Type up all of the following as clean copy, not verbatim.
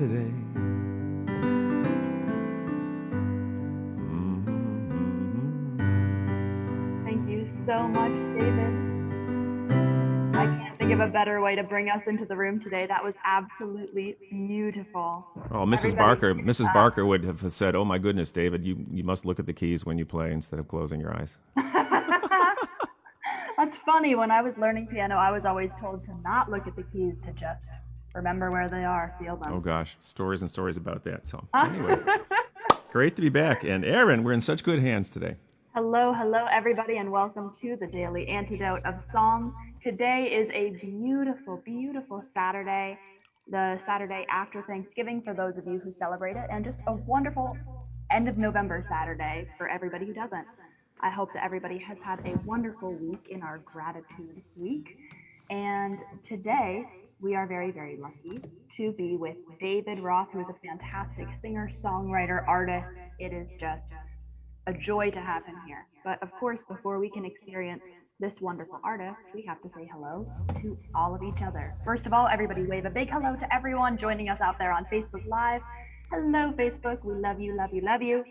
today. Thank you so much, David. I can't think of a better way to bring us into the room today. That was absolutely beautiful. Oh, Mrs. Barker would have said, "Oh my goodness, David, you must look at the keys when you play instead of closing your eyes." That's funny. When I was learning piano, I was always told to not look at the keys, to just remember where they are, feel them. Oh gosh, stories and stories about that. So anyway, great to be back. And Aaron, we're in such good hands today. Hello, everybody, and welcome to the Daily Antidote of Song. Today is a beautiful, beautiful Saturday, the Saturday after Thanksgiving for those of you who celebrate it, and just a wonderful end of November Saturday for everybody who doesn't. I hope that everybody has had a wonderful week in our gratitude week. And today we are very, very lucky to be with David Roth, who is a fantastic singer, songwriter, artist. It is just a joy to have him here. But of course, before we can experience this wonderful artist, we have to say hello to all of each other. First of all, everybody wave a big hello to everyone joining us out there on Facebook Live. Hello, Facebook. We love you, love you, love you.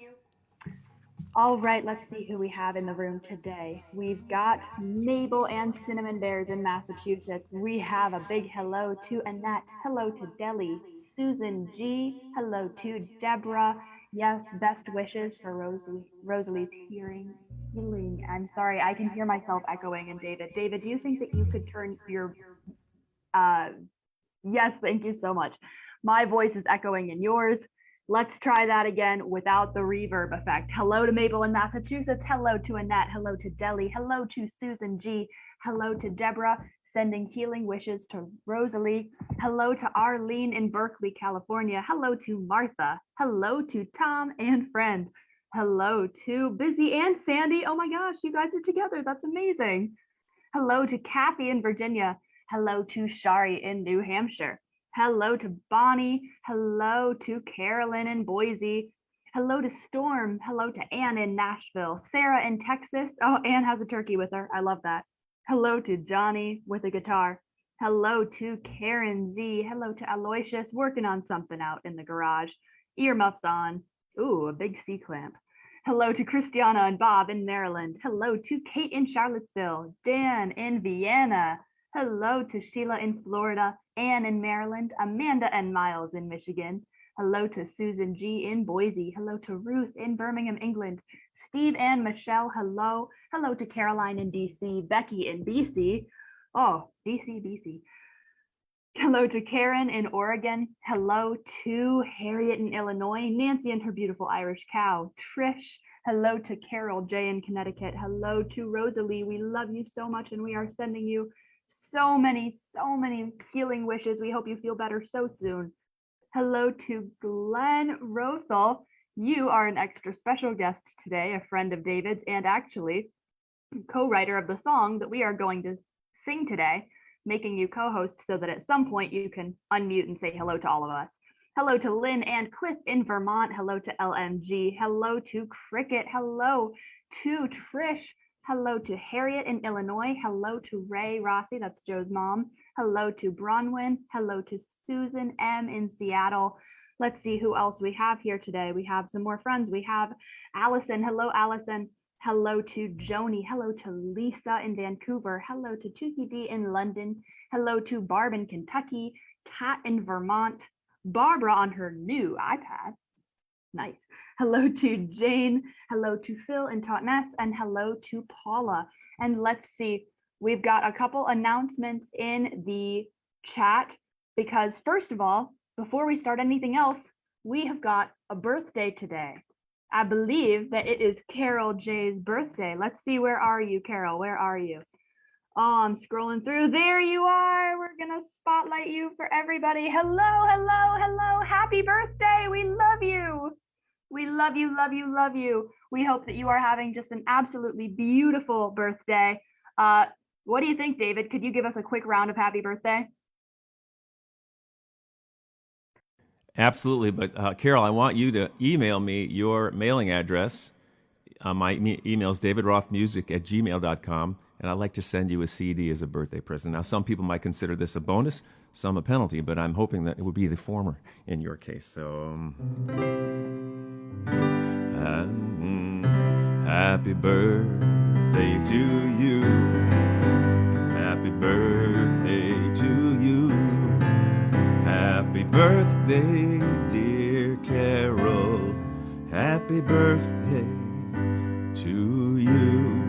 All right, let's see who we have in the room today. We've got Mabel and Cinnamon Bears in Massachusetts. We have a big hello to Annette. Hello to Deli. Susan G. Hello to Deborah. Yes, best wishes for Rosalie's healing. I'm sorry, I can hear myself echoing in David. David, do you think that you could turn your... Yes, thank you so much. My voice is echoing in yours. Let's try that again without the reverb effect. Hello to Mabel in Massachusetts. Hello to Annette. Hello to Deli. Hello to Susan G. Hello to Deborah, sending healing wishes to Rosalie. Hello to Arlene in Berkeley, California. Hello to Martha. Hello to Tom and friend. Hello to Busy and Sandy. Oh my gosh, you guys are together. That's amazing. Hello to Kathy in Virginia. Hello to Shari in New Hampshire. Hello to Bonnie. Hello to Carolyn in Boise. Hello to Storm. Hello to Anne in Nashville. Sarah in Texas. Oh, Anne has a turkey with her. I love that. Hello to Johnny with a guitar. Hello to Karen Z. Hello to Aloysius, working on something out in the garage. Earmuffs on. Ooh, a big C-clamp. Hello to Christiana and Bob in Maryland. Hello to Kate in Charlottesville. Dan in Vienna. Hello to Sheila in Florida, Anne in Maryland, Amanda and Miles in Michigan. Hello to Susan G in Boise. Hello to Ruth in Birmingham, England. Steve and Michelle, hello. Hello to Caroline in DC, Becky in BC. Oh, BC. Hello to Karen in Oregon. Hello to Harriet in Illinois, Nancy and her beautiful Irish cow, Trish. Hello to Carol J in Connecticut. Hello to Rosalie. We love you so much and we are sending you so many healing wishes. We hope you feel better so soon. Hello to Glen Roethel. You are an extra special guest today, a friend of David's, and actually co-writer of the song that we are going to sing today, making you co-host so that at some point you can unmute and say hello to all of us. Hello to Lynn and Cliff in Vermont. Hello to LMG. Hello to Cricket. Hello to Trish. Hello to Harriet in Illinois. Hello to Ray Rossi, that's Joe's mom. Hello to Bronwyn. Hello to Susan M in Seattle. Let's see who else we have here today. We have some more friends. We have Allison. Hello, Allison. Hello to Joni. Hello to Lisa in Vancouver. Hello to Tuki D in London. Hello to Barb in Kentucky. Kat in Vermont. Barbara on her new iPad. Nice. Hello to Jane. Hello to Phil in Totnes, and hello to Paula. And let's see, we've got a couple announcements in the chat because first of all, before we start anything else, we have got a birthday today. I believe that it is Carol J's birthday. Let's see, where are you, Carol? Where are you? Oh, I'm scrolling through. There you are. We're gonna spotlight you for everybody. Hello. Happy birthday. We love you. We love you, love you, love you. We hope that you are having just an absolutely beautiful birthday. What do you think, David? Could you give us a quick round of happy birthday? Absolutely, but Carol, I want you to email me your mailing address. My email is davidrothmusic@gmail.com, and I'd like to send you a CD as a birthday present. Now, some people might consider this a bonus, some a penalty, but I'm hoping that it would be the former in your case. So, happy birthday to you. Happy birthday to you. Happy birthday, dear Carol. Happy birthday to you.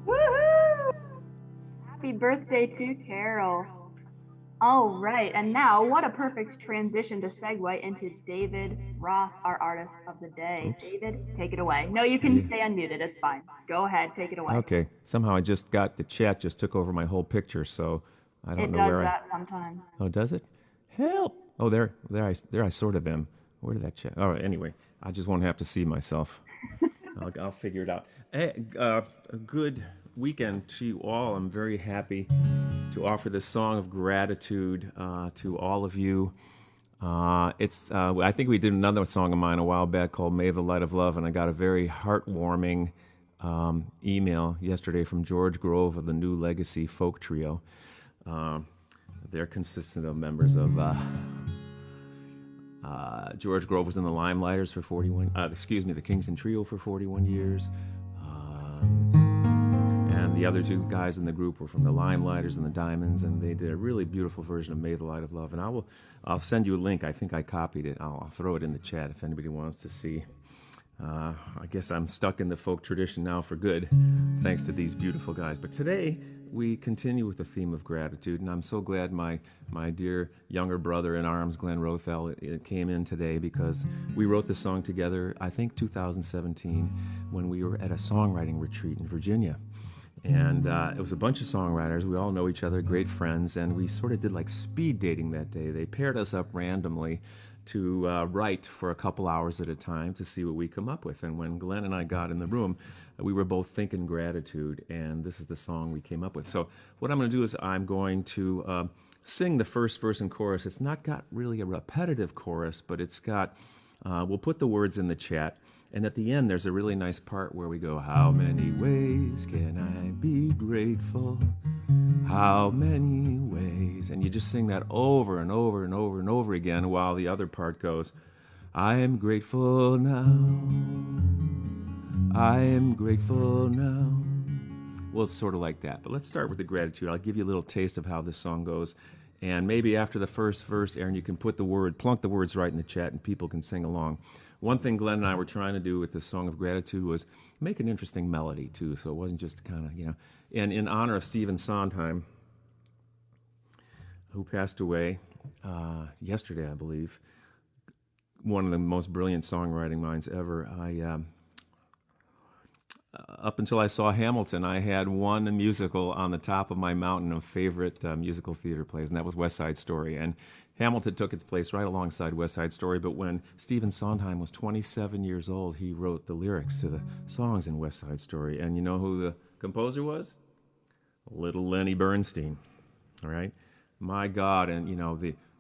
Woohoo! Happy birthday to Carol. All right, and now what a perfect transition to segue into David Roth, our artist of the day. Oops. David, take it away. No, you can stay unmuted. It's fine. Go ahead, take it away. Okay. Somehow I just got the chat just took over my whole picture, so I don't It know does where that sometimes. Oh, does it? Help! Oh, there I sort of am. Where did that chat? All right. Anyway, I just won't have to see myself. I'll figure it out. Hey, a good weekend to you all. I'm very happy to offer this song of gratitude to all of you. I think we did another song of mine a while back called May the Light of Love, and I got a very heartwarming email yesterday from George Grove of the New Legacy Folk Trio. They're consistent of members of George Grove was in the Limelighters for 41. The Kingston Trio for 41 years. And the other two guys in the group were from the Limelighters and the Diamonds, and they did a really beautiful version of May the Light of Love. And I'll send you a link. I think I copied it. I'll throw it in the chat if anybody wants to see. I guess I'm stuck in the folk tradition now for good, thanks to these beautiful guys. But today, we continue with the theme of gratitude, and I'm so glad my dear younger brother in arms, Glen Roethel, came in today, because we wrote this song together, I think 2017, when we were at a songwriting retreat in Virginia. And it was a bunch of songwriters. We all know each other, great friends, and we sort of did like speed dating that day. They paired us up randomly to write for a couple hours at a time to see what we come up with. And when Glenn and I got in the room, we were both thinking gratitude, and this is the song we came up with. So what I'm going to do is I'm going to sing the first verse and chorus. It's not got really a repetitive chorus, but it's got, we'll put the words in the chat. And at the end, there's a really nice part where we go, how many ways can I be grateful? How many ways? And you just sing that over and over and over and over again while the other part goes, I am grateful now. I am grateful now. Well, it's sort of like that. But let's start with the gratitude. I'll give you a little taste of how this song goes. And maybe after the first verse, Aaron, you can plunk the words right in the chat and people can sing along. One thing Glenn and I were trying to do with this song of gratitude was make an interesting melody, too. So it wasn't just kind of, And in honor of Stephen Sondheim, who passed away yesterday, I believe, one of the most brilliant songwriting minds ever, up until I saw Hamilton, I had one musical on the top of my mountain of favorite musical theater plays, and that was West Side Story. And Hamilton took its place right alongside West Side Story, but when Stephen Sondheim was 27 years old, he wrote the lyrics to the songs in West Side Story. And you know who the composer was? Little Lenny Bernstein, all right? My God, and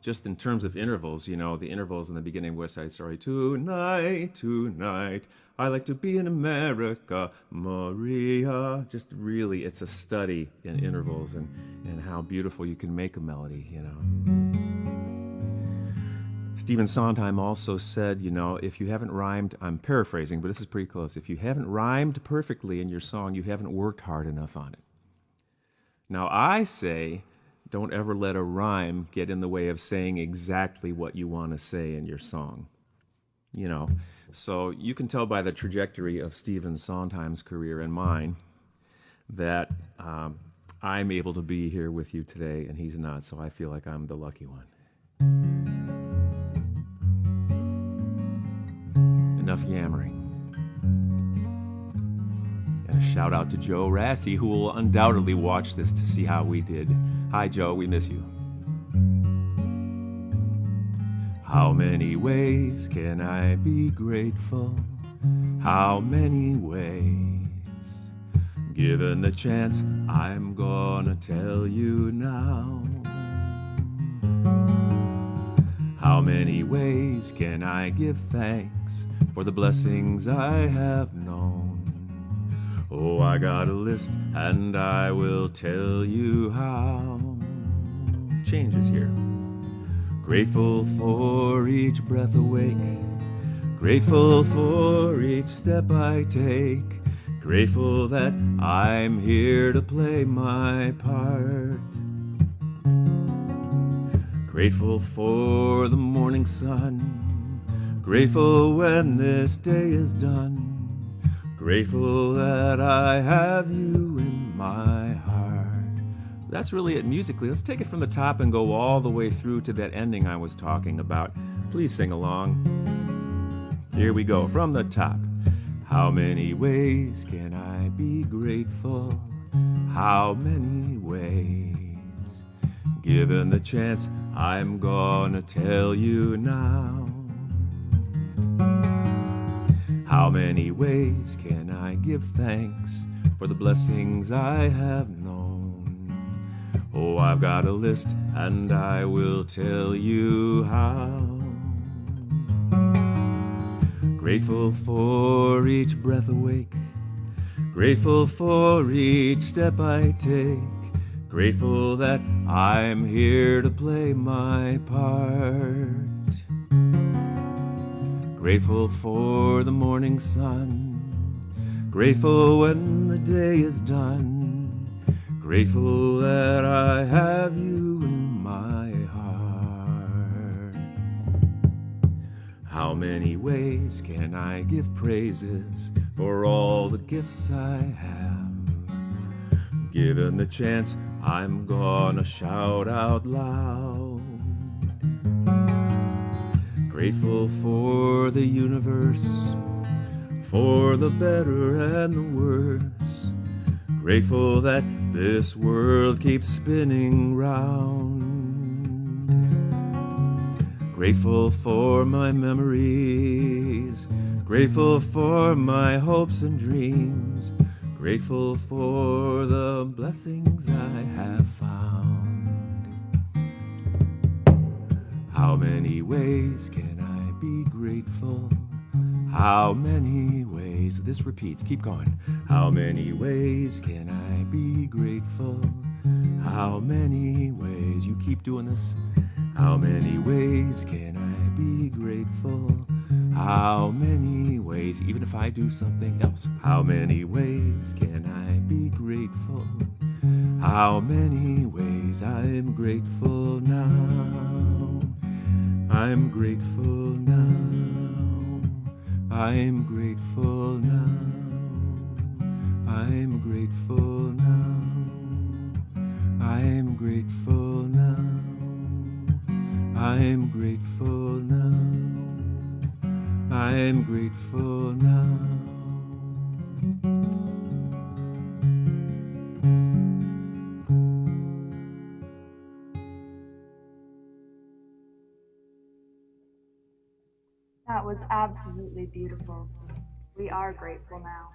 just in terms of intervals, the intervals in the beginning of West Side Story, tonight, I like to be in America, Maria. Just really, it's a study in intervals and how beautiful you can make a melody, Stephen Sondheim also said, if you haven't rhymed, I'm paraphrasing, but this is pretty close. If you haven't rhymed perfectly in your song, you haven't worked hard enough on it. Now, I say, don't ever let a rhyme get in the way of saying exactly what you want to say in your song. So you can tell by the trajectory of Stephen Sondheim's career and mine that I'm able to be here with you today, and he's not, so I feel like I'm the lucky one. Enough yammering. And a shout out to Joe Rassi, who will undoubtedly watch this to see how we did. Hi, Joe, we miss you. How many ways can I be grateful? How many ways? Given the chance, I'm gonna tell you now. How many ways can I give thanks for the blessings I have known. Oh, I got a list and I will tell you how. Changes here. Grateful for each breath awake, grateful for each step I take, grateful that I'm here to play my part. Grateful for the morning sun, grateful when this day is done, grateful that I have you in my heart. That's really it musically. Let's take it from the top and go all the way through to that ending I was talking about. Please sing along. Here we go, from the top. How many ways can I be grateful? How many ways? Given the chance, I'm gonna tell you now. How many ways can I give thanks for the blessings I have known? Oh, I've got a list and I will tell you how. Grateful for each breath awake, grateful for each step I take, grateful that I'm here to play my part. Grateful for the morning sun, grateful when the day is done, grateful that I have you in my heart. How many ways can I give praises for all the gifts I have? Given the chance, I'm gonna shout out loud. Grateful for the universe, for the better and the worse. Grateful that this world keeps spinning round. Grateful for my memories, grateful for my hopes and dreams, grateful for the blessings I have found. How many ways can I be grateful? How many ways? This repeats, keep going. How many ways can I be grateful? How many ways? You keep doing this. How many ways can I be grateful? How many ways, even if I do something else? How many ways can I be grateful? How many ways? I'm grateful now. I'm grateful now. I'm grateful now. I'm grateful now. I'm grateful now. I'm grateful now. I'm grateful now. That was absolutely beautiful. We are grateful now.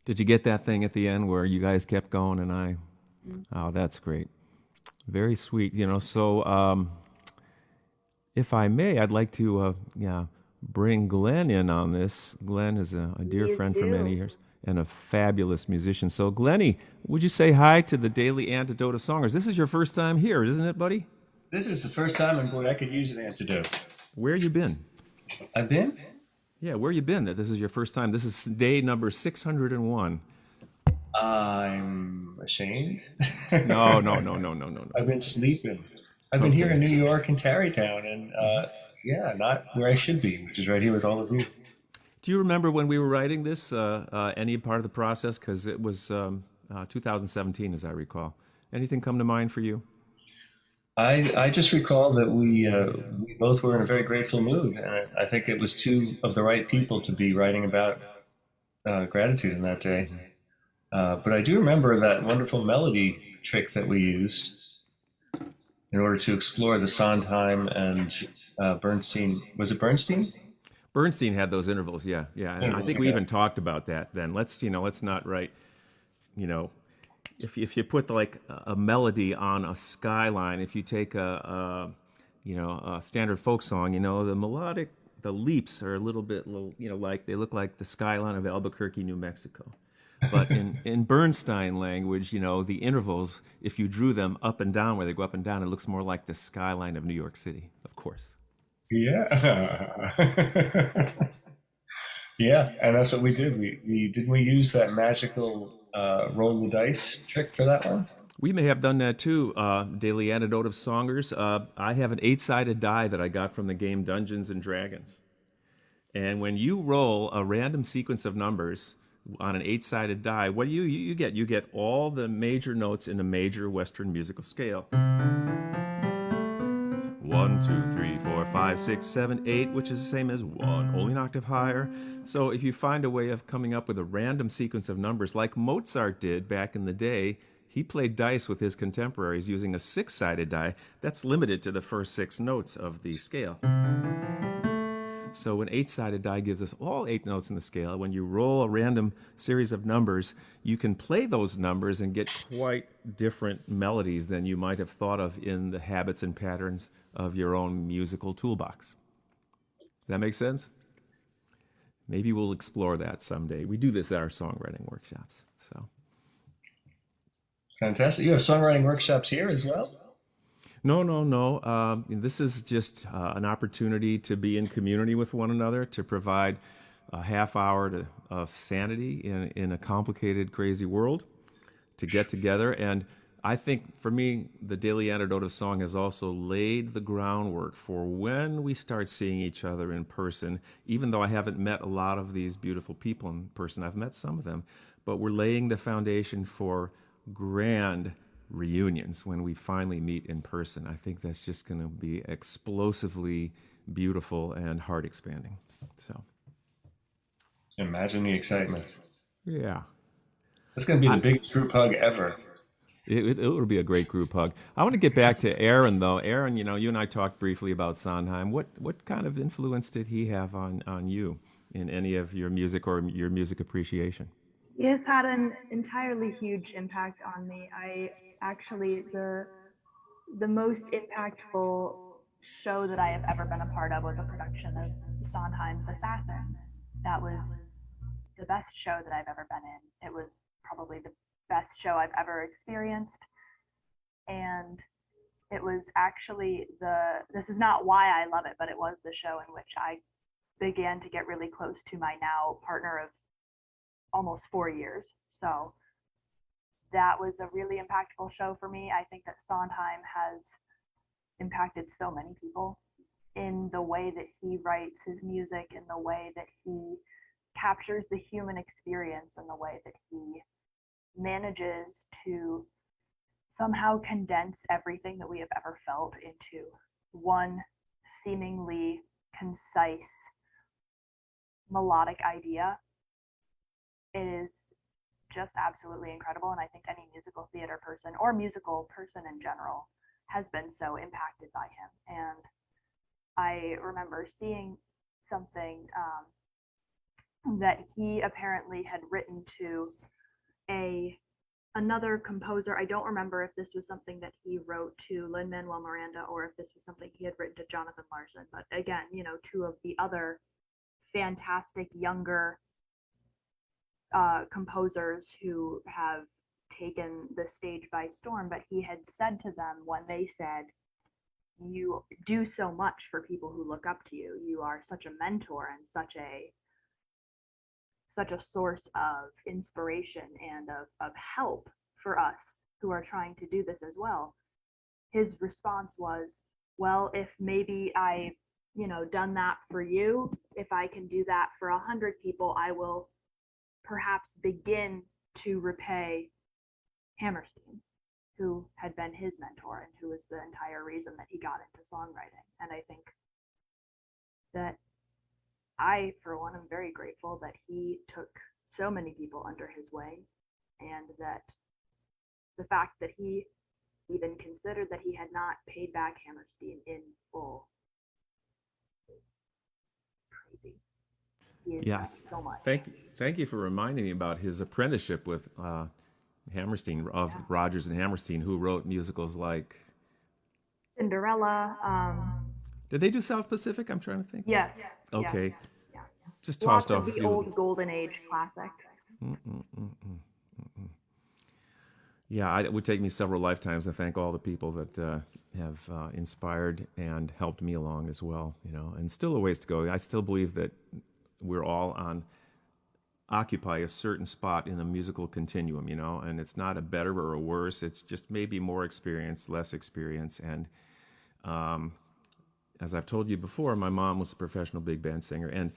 Did you get that thing at the end where you guys kept going and I? Oh, that's great. Very sweet. So if I may, I'd like to bring Glen in on this. Glen is a dear Please friend for do. many years and a fabulous musician. So Glennie, would you say hi to the Daily Antidote of Songers? This is your first time here, isn't it, buddy? This is the first time, and boy, I could use an antidote. Where you been? I've been? Yeah, where you been? This is your first time. This is day number 601. I'm ashamed. No, no, no, no, no, no, no. I've been sleeping. I've been here in New York in Tarrytown, and not where I should be, which is right here with all of you. Do you remember when we were writing this, any part of the process? Because it was 2017, as I recall. Anything come to mind for you? I just recall that we both were in a very grateful mood, and I think it was two of the right people to be writing about gratitude in that day. But I do remember that wonderful melody trick that we used in order to explore the Sondheim and Bernstein. Was it Bernstein? Bernstein had those intervals, yeah, yeah. And I think we even talked about that then. Let's not write, if you put like a melody on a skyline, if you take a standard folk song, the melodic the leaps are a little bit, like they look like the skyline of Albuquerque, New Mexico. But in Bernstein language, the intervals, if you drew them up and down where they go up and down, it looks more like the skyline of New York City, of course. Yeah. Yeah, and that's what we did. We didn't we use that magical roll the dice trick for that one? We may have done that too. Daily Antidote of Songers. I have an 8-sided die that I got from the game Dungeons and Dragons. And when you roll a random sequence of numbers on an 8-sided die, what do you get? You get all the major notes in a major Western musical scale. 1, 2, 3, 4, 5, 6, 7, 8, which is the same as 1, only an octave higher. So if you find a way of coming up with a random sequence of numbers like Mozart did back in the day, he played dice with his contemporaries using a 6-sided die that's limited to the first 6 notes of the scale. So an 8-sided die gives us all 8 notes in the scale. When you roll a random series of numbers, you can play those numbers and get quite different melodies than you might have thought of in the habits and patterns of your own musical toolbox. Does that make sense? Maybe we'll explore that someday. We do this at our songwriting workshops. So Fantastic. You have songwriting workshops here as well? No. This is just an opportunity to be in community with one another, to provide a half hour of sanity in a complicated, crazy world, to get together. And I think for me, the Daily Antidote of Song has also laid the groundwork for when we start seeing each other in person. Even though I haven't met a lot of these beautiful people in person, I've met some of them, but we're laying the foundation for grand reunions when we finally meet in person. I think that's just going to be explosively beautiful and heart expanding. So Imagine the excitement. yeah, That's going to be the biggest group hug ever. it will be a great group hug. I want to get back to Aaron though. Aaron, you and I talked briefly about Sondheim. What kind of influence did he have on you in any of your music or your music appreciation? He has had an entirely huge impact on me. I actually the most impactful show that I have ever been a part of was a production of Sondheim's Assassins. That was the best show that I've ever been in. It was probably the best show I've ever experienced. And it was actually this is not why I love it, but it was the show in which I began to get really close to my now partner of almost 4 years. So that was a really impactful show for me. I think that Sondheim has impacted so many people in the way that he writes his music, in the way that he captures the human experience, in the way that he manages to somehow condense everything that we have ever felt into one seemingly concise melodic idea. It is just absolutely incredible, and I think any musical theater person or musical person in general has been so impacted by him. And I remember seeing something that he apparently had written to another composer. I don't remember if this was something that he wrote to Lin-Manuel Miranda or if this was something he had written to Jonathan Larson. But again, two of the other fantastic younger composers who have taken the stage by storm. But he had said to them when they said, "You do so much for people who look up to you. You are such a mentor and such a source of inspiration and of help for us who are trying to do this as well." His response was, "Well, if maybe I, done that for you, if I can do that for 100 people, I will perhaps begin to repay Hammerstein, who had been his mentor and who was the entire reason that he got into songwriting." And I think that I, for one, am very grateful that he took so many people under his wing, and that the fact that he even considered that he had not paid back Hammerstein in full is crazy. He has done so much. Thank you for reminding me about his apprenticeship with Hammerstein of Rodgers and Hammerstein, who wrote musicals like Cinderella, Did they do South Pacific? I'm trying to think. Yes. Okay. Yes. Yeah. Just Lots tossed off of a the few. old golden age classics. Yeah, it would take me several lifetimes to thank all the people that have inspired and helped me along as well, and still a ways to go. I still believe that we're all occupy a certain spot in the musical continuum, and it's not a better or a worse. It's just maybe more experience, less experience. And as I've told you before, my mom was a professional big band singer, and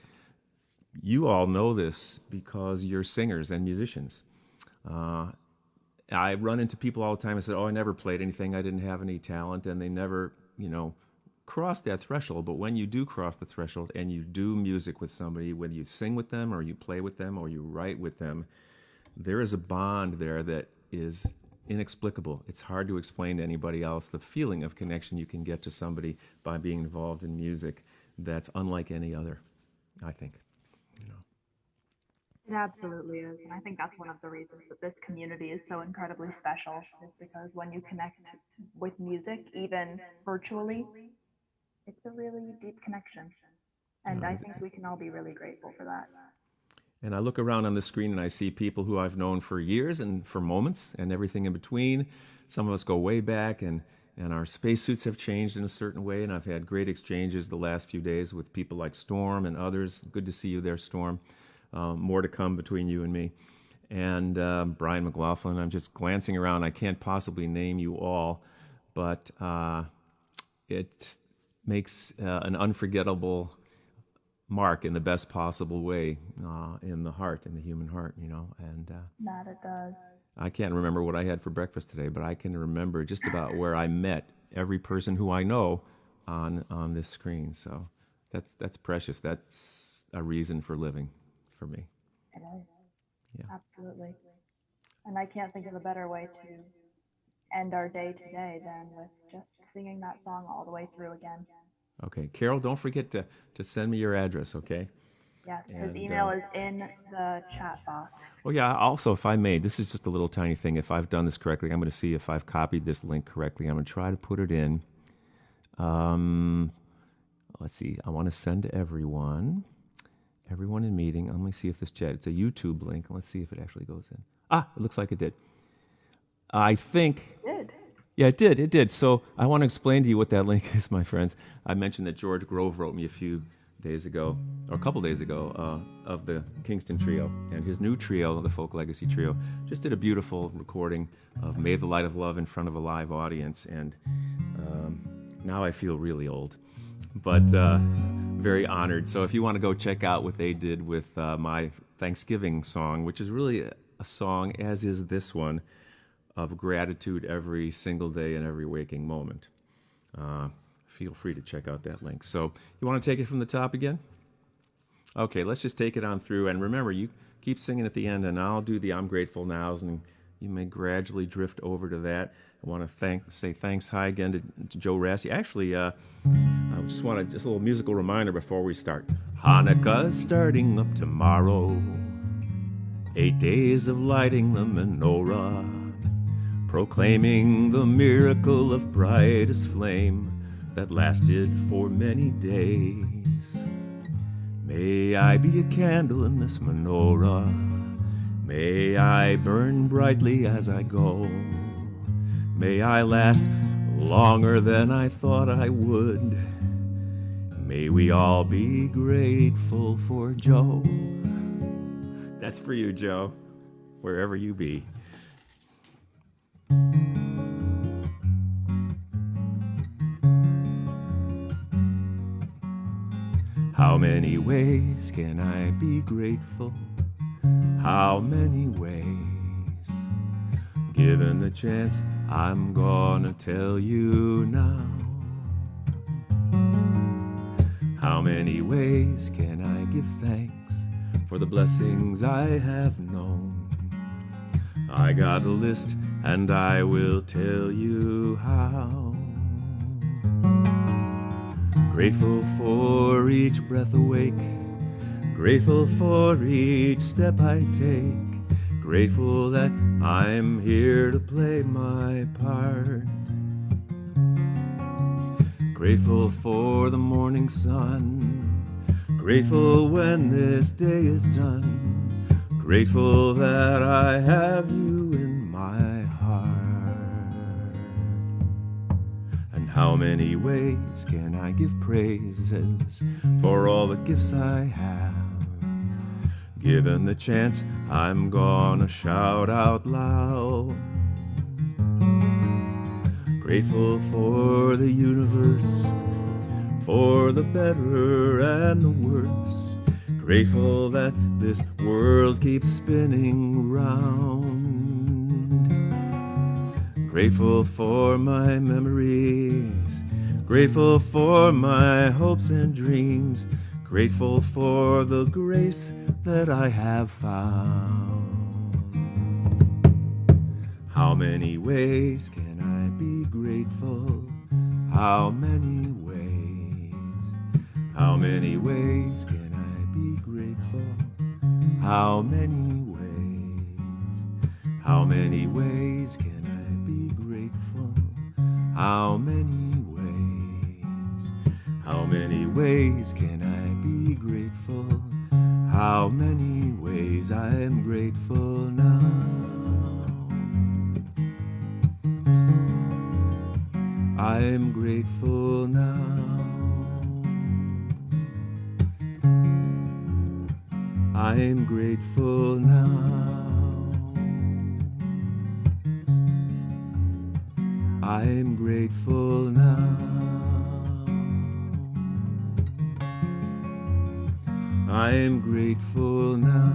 you all know this because you're singers and musicians. I run into people all the time and say, "Oh, I never played anything. I didn't have any talent," and they never, cross that threshold. But when you do cross the threshold and you do music with somebody, whether you sing with them or you play with them or you write with them, there is a bond there that is inexplicable. It's hard to explain to anybody else the feeling of connection you can get to somebody by being involved in music that's unlike any other, I think. It absolutely is. And I think that's one of the reasons that this community is so incredibly special, is because when you connect with music, even virtually, it's a really deep connection. And I think we can all be really grateful for that. And I look around on the screen and I see people who I've known for years and for moments and everything in between. Some of us go way back, and our spacesuits have changed in a certain way. And I've had great exchanges the last few days with people like Storm and others. Good to see you there, Storm. More to come between you and me. And Brian McLaughlin, I'm just glancing around. I can't possibly name you all, but it makes an unforgettable mark in the best possible way in the heart, in the human heart, And That it does. I can't remember what I had for breakfast today, but I can remember just about where I met every person who I know on this screen. So that's precious. That's a reason for living for me. It is. Yeah. Absolutely. And I can't think of a better way to end our day today than with just singing that song all the way through again. Okay. Carol, don't forget to send me your address, okay? Yes, his email is in the chat box. Oh, yeah. Also, if I may, this is just a little tiny thing. If I've done this correctly, I'm going to see if I've copied this link correctly. I'm going to try to put it in. Let's see. I want to send to everyone in meeting. Let me see if this chat, it's a YouTube link. Let's see if it actually goes in. It looks like it did. I think. It did. Yeah, it did. So I want to explain to you what that link is, my friends. I mentioned that George Grove wrote me a few days ago, or a couple days ago, of the Kingston Trio. And his new trio, the Folk Legacy Trio, just did a beautiful recording of May the Light of Love in front of a live audience. And now I feel really old, but very honored. So if you want to go check out what they did with my Thanksgiving song, which is really a song, as is this one, of gratitude every single day and every waking moment. Feel free to check out that link. So you want to take it from the top again? Okay, let's just take it on through. And remember, you keep singing at the end, and I'll do the I'm Grateful Nows, and you may gradually drift over to that. I want to say thanks hi again to Joe Rassi. Actually, I just want a little musical reminder before we start. Hanukkah's starting up tomorrow. 8 days of lighting the menorah, proclaiming the miracle of brightest flame that lasted for many days. May I be a candle in this menorah. May I burn brightly as I go. May I last longer than I thought I would. May we all be grateful for Joe. That's for you, Joe, wherever you be. How many ways can I be grateful? How many ways? Given the chance, I'm gonna tell you now. How many ways can I give thanks for the blessings I have known? I got a list and I will tell you how. Grateful for each breath awake, grateful for each step I take, grateful that I'm here to play my part. Grateful for the morning sun, grateful when this day is done, grateful that I have you in my heart. And how many ways can I give praises for all the gifts I have? Given the chance, I'm gonna shout out loud. Grateful for the universe, for the better and the worse. Grateful that this world keeps spinning round. Grateful for my memories, grateful for my hopes and dreams. Grateful for the grace that I have found. How many ways can I be grateful? How many ways? How many ways can I be grateful? How many ways? How many ways can I be grateful? How many ways? How many ways can I be grateful? How many ways I am grateful now? I am grateful now. I am grateful now. I am grateful now. I am grateful now.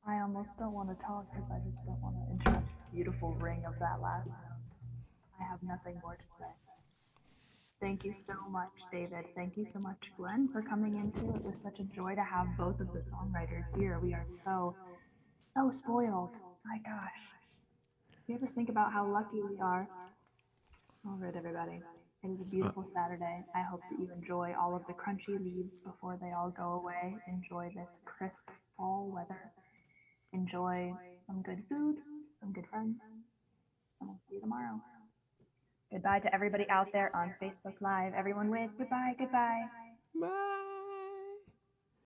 I almost don't want to talk because I just don't want to interrupt the beautiful ring of that last note. I have nothing more to say. Thank you so much, David. Thank you so much, Glenn, for coming into it. It was such a joy to have both of the songwriters here. We are so spoiled. My gosh. Do you ever think about how lucky we are? All right, everybody. It is a beautiful Saturday. I hope that you enjoy all of the crunchy leaves before they all go away. Enjoy this crisp fall weather. Enjoy some good food, some good friends, and we'll see you tomorrow. Goodbye to everybody out there on Facebook Live. Everyone wave. Goodbye, goodbye. Bye.